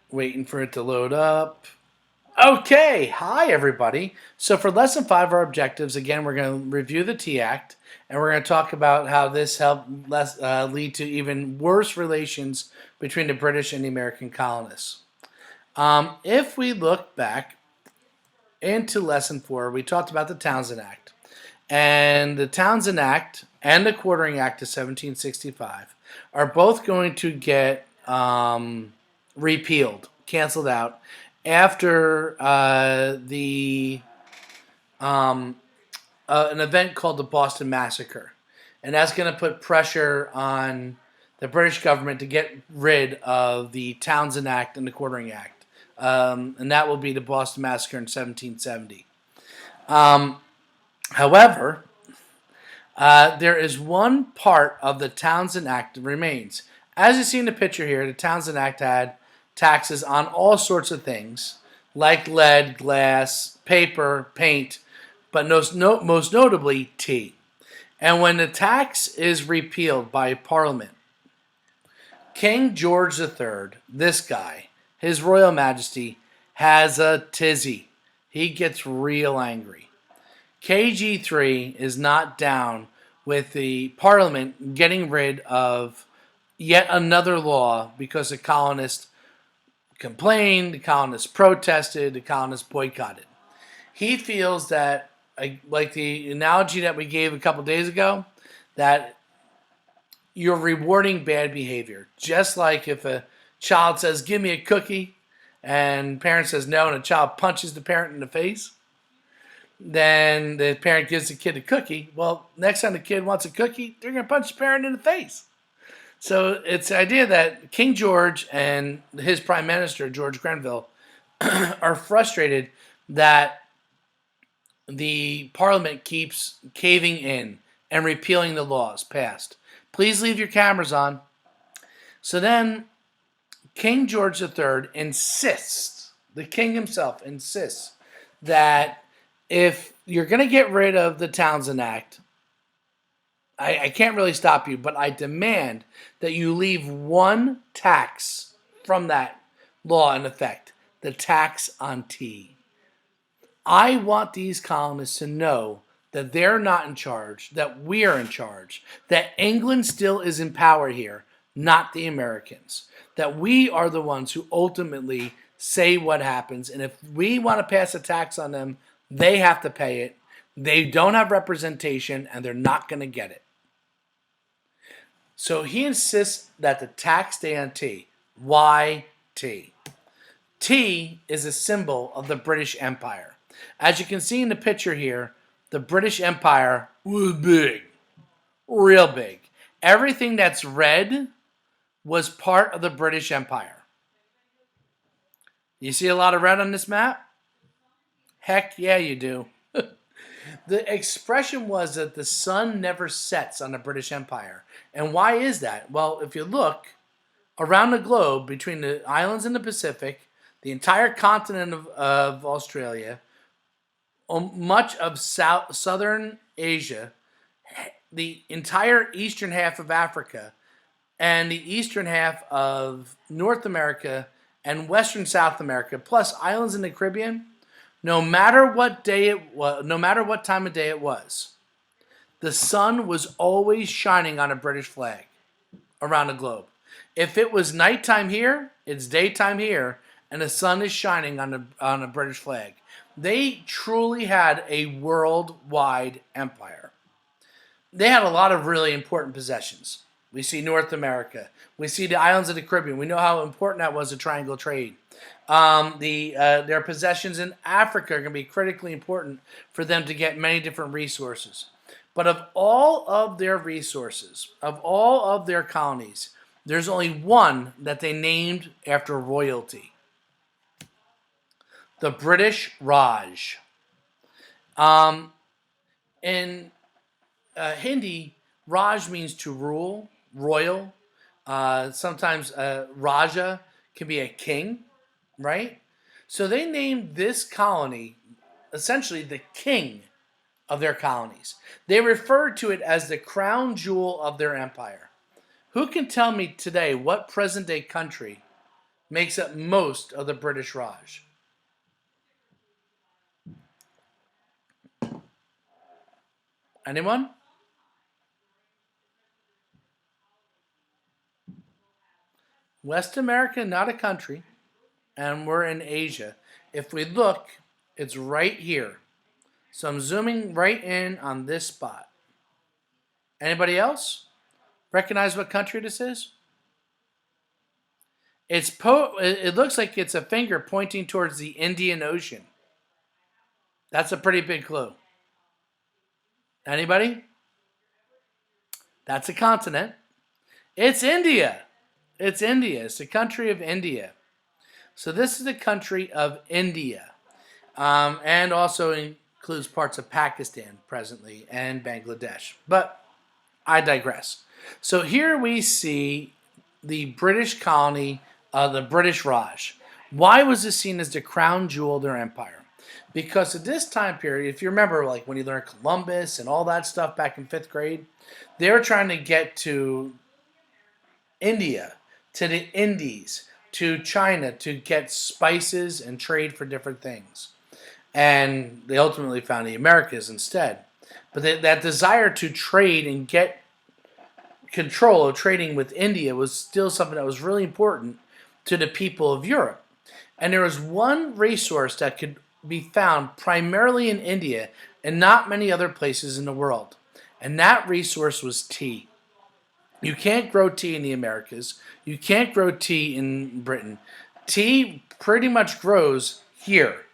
Waiting for it to load up. Okay, hi everybody. So for lesson 5, our objectives, again, we're going to review the Tea Act, and we're going to talk about how this helped lead to even worse relations between the British and the American colonists. If we look back into lesson 4, we talked about the Townshend Act. And the Townshend Act and the Quartering Act of 1765 are both going to get repealed, canceled out, after an event called the Boston Massacre. And that's going to put pressure on the British government to get rid of the Townshend Act and the Quartering Act. And that will be the Boston Massacre in 1770. However, there is one part of the Townshend Act that remains. As you see in the picture here, the Townshend Act had taxes on all sorts of things, like lead, glass, paper, paint, but most notably tea. And when the tax is repealed by Parliament, King George III, this guy, His Royal Majesty, has a tizzy. He gets real angry. KG3 is not down with the Parliament getting rid of yet another law because the colonists complained, the colonists protested, the colonists boycotted. He feels that, like the analogy that we gave a couple days ago, that you're rewarding bad behavior. Just like if a child says, "Give me a cookie," and parent says no, and a child punches the parent in the face, then the parent gives the kid a cookie. Well, next time the kid wants a cookie, they're going to punch the parent in the face. So it's the idea that King George and his prime minister, George Grenville, are frustrated that the parliament keeps caving in and repealing the laws passed. Please leave your cameras on. So then King George III insists, the king himself insists, that if you're going to get rid of the Townshend Act, I can't really stop you, but I demand that you leave one tax from that law in effect, the tax on tea. I want these colonists to know that they're not in charge, that we're in charge, that England still is in power here, not the Americans, that we are the ones who ultimately say what happens. And if we want to pass a tax on them, they have to pay it. They don't have representation and they're not going to get it. So he insists that the tax stay on tea. Why tea? Tea is a symbol of the British Empire. As you can see in the picture here, the British Empire was big, real big. Everything that's red was part of the British Empire. You see a lot of red on this map? Heck yeah, you do. The expression was that the sun never sets on the British Empire. And why is that? Well, if you look around the globe, between the islands in the Pacific, the entire continent of Australia, much of southern Asia, the entire eastern half of Africa, and the eastern half of North America and western South America, plus islands in the Caribbean, no matter what day it was, no matter what time of day it was, the sun was always shining on a British flag around the globe. If it was nighttime here, it's daytime here, and the sun is shining on a British flag. They truly had a worldwide empire. They had a lot of really important possessions. We see North America. We see the islands of the Caribbean. We know how important that was to triangle trade. Their possessions in Africa are going to be critically important for them to get many different resources. But of all of their resources, of all of their colonies, there's only one that they named after royalty: the British Raj. Um, in Hindi, Raj means to rule, royal. Sometimes Raja can be a king, right? So they named this colony essentially the king of their colonies. They referred to it as the crown jewel of their empire. Who can tell me today what present day country makes up most of the British Raj? Anyone? West America, not a country, and we're in Asia. If we look, it's right here. So I'm zooming right in on this spot. Anybody else recognize what country this is? It looks like it's a finger pointing towards the Indian Ocean. That's a pretty big clue. Anybody? That's a continent. It's India. It's India. It's the country of India. So this is the country of India, and also includes parts of Pakistan presently and Bangladesh. But I digress. So here we see the British colony, the British Raj. Why was this seen as the crown jewel of their empire? Because at this time period, if you remember, like when you learned Columbus and all that stuff back in 5th grade, they were trying to get to India, to the Indies, to China to get spices and trade for different things. And they ultimately found the Americas instead. But that desire to trade and get control of trading with India was still something that was really important to the people of Europe. And there was one resource that could be found primarily in India and not many other places in the world. And that resource was tea. You can't grow tea in the Americas. You can't grow tea in Britain. Tea pretty much grows here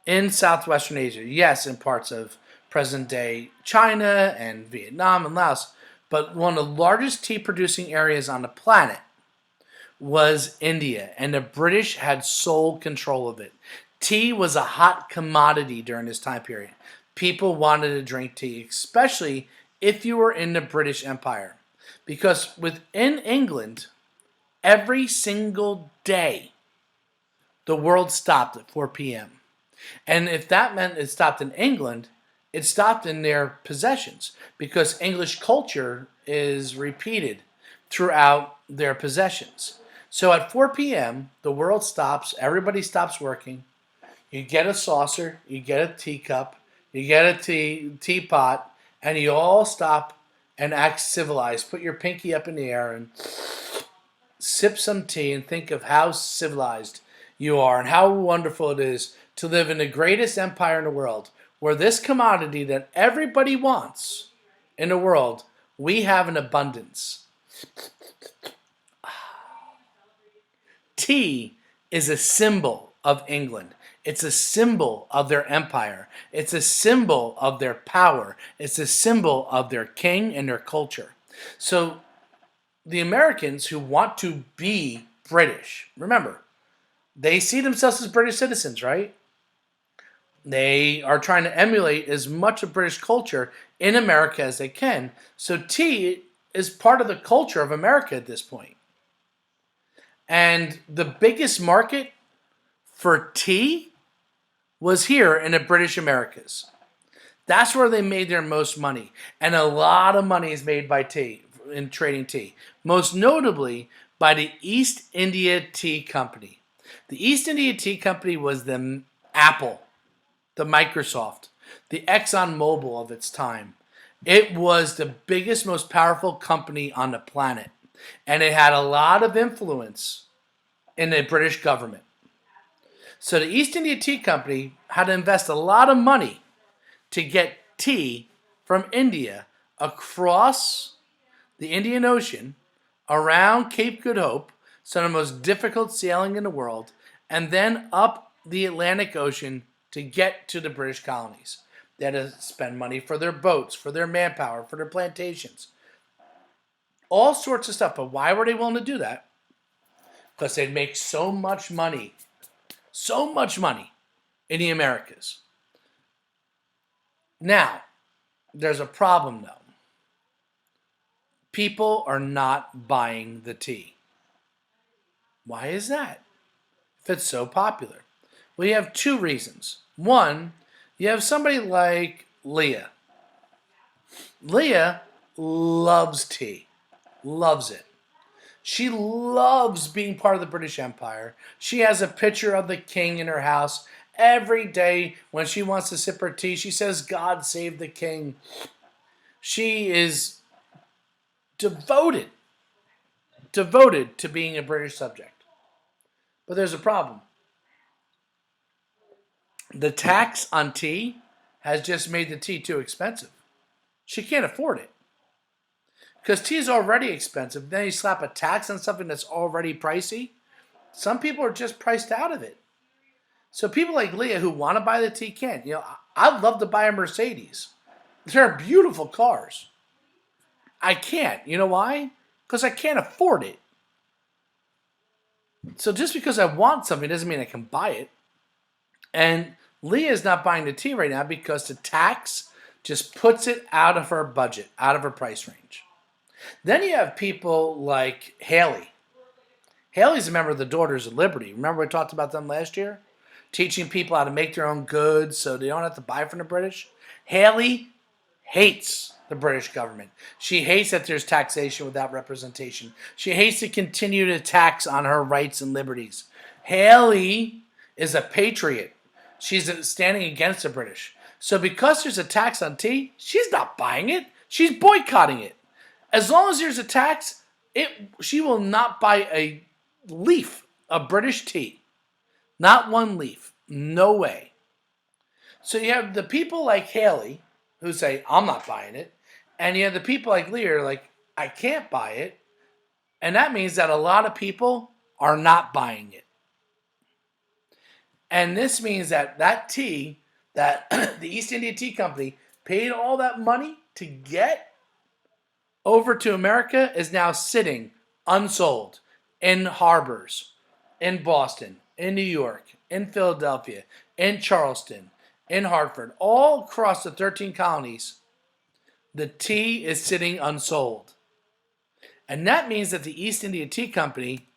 in Southwestern Asia. Yes, in parts of present-day China and Vietnam and Laos. But one of the largest tea producing areas on the planet was India, and the British had sole control of it. Tea was a hot commodity during this time period. People wanted to drink tea, especially if you were in the British Empire. Because within England, every single day, the world stopped at 4 p.m. And if that meant it stopped in England, it stopped in their possessions, because English culture is repeated throughout their possessions. So at 4 p.m., the world stops, everybody stops working. You get a saucer, you get a teacup, you get a teapot, and you all stop and act civilized. Put your pinky up in the air and sip some tea and think of how civilized you are and how wonderful it is to live in the greatest empire in the world, where this commodity that everybody wants in the world, we have in abundance. Tea is a symbol of England. It's a symbol of their empire. It's a symbol of their power. It's a symbol of their king and their culture. So the Americans who want to be British, remember, they see themselves as British citizens, right? They are trying to emulate as much of British culture in America as they can. So tea is part of the culture of America at this point. And the biggest market for tea was here in the British Americas. That's where they made their most money. And a lot of money is made by tea, in trading tea. Most notably by the East India Tea Company. The East India Tea Company was the Apple, the Microsoft, the ExxonMobil of its time. It was the biggest, most powerful company on the planet. And it had a lot of influence in the British government. So the East India Tea Company had to invest a lot of money to get tea from India across the Indian Ocean, around Cape Good Hope, some of the most difficult sailing in the world, and then up the Atlantic Ocean to get to the British colonies. They had to spend money for their boats, for their manpower, for their plantations. All sorts of stuff. But why were they willing to do that? Because they'd make so much money in the Americas. Now, there's a problem though. People are not buying the tea. Why is that? If it's so popular. Well, you have two reasons. One, you have somebody like Leah. Leah loves tea. Loves it. She loves being part of the British Empire. She has a picture of the king in her house. Every day when she wants to sip her tea, she says, God save the king. She is devoted, devoted to being a British subject. But there's a problem. The tax on tea has just made the tea too expensive. She can't afford it. Because tea is already expensive. Then you slap a tax on something that's already pricey. Some people are just priced out of it. So people like Leah who want to buy the tea can't. I'd love to buy a Mercedes. They're beautiful cars. I can't. You know why? Because I can't afford it. So just because I want something doesn't mean I can buy it. And Leah is not buying the tea right now because the tax just puts it out of her budget, out of her price range. Then you have people like Haley. Haley's a member of the Daughters of Liberty. Remember we talked about them last year? Teaching people how to make their own goods so they don't have to buy from the British. Haley hates the British government. She hates that there's taxation without representation. She hates to continue to tax on her rights and liberties. Haley is a patriot. She's standing against the British. So because there's a tax on tea, she's not buying it. She's boycotting it. As long as there's a tax, she will not buy a leaf of British tea. Not one leaf. No way. So you have the people like Haley who say, I'm not buying it. And you have the people like Leah like, I can't buy it. And that means that a lot of people are not buying it. And this means that tea, that the East India Tea Company paid all that money to get over to America is now sitting unsold in harbors, in Boston, in New York, in Philadelphia, in Charleston, in Hartford, all across the 13 colonies. The tea is sitting unsold. And that means that the East India Tea Company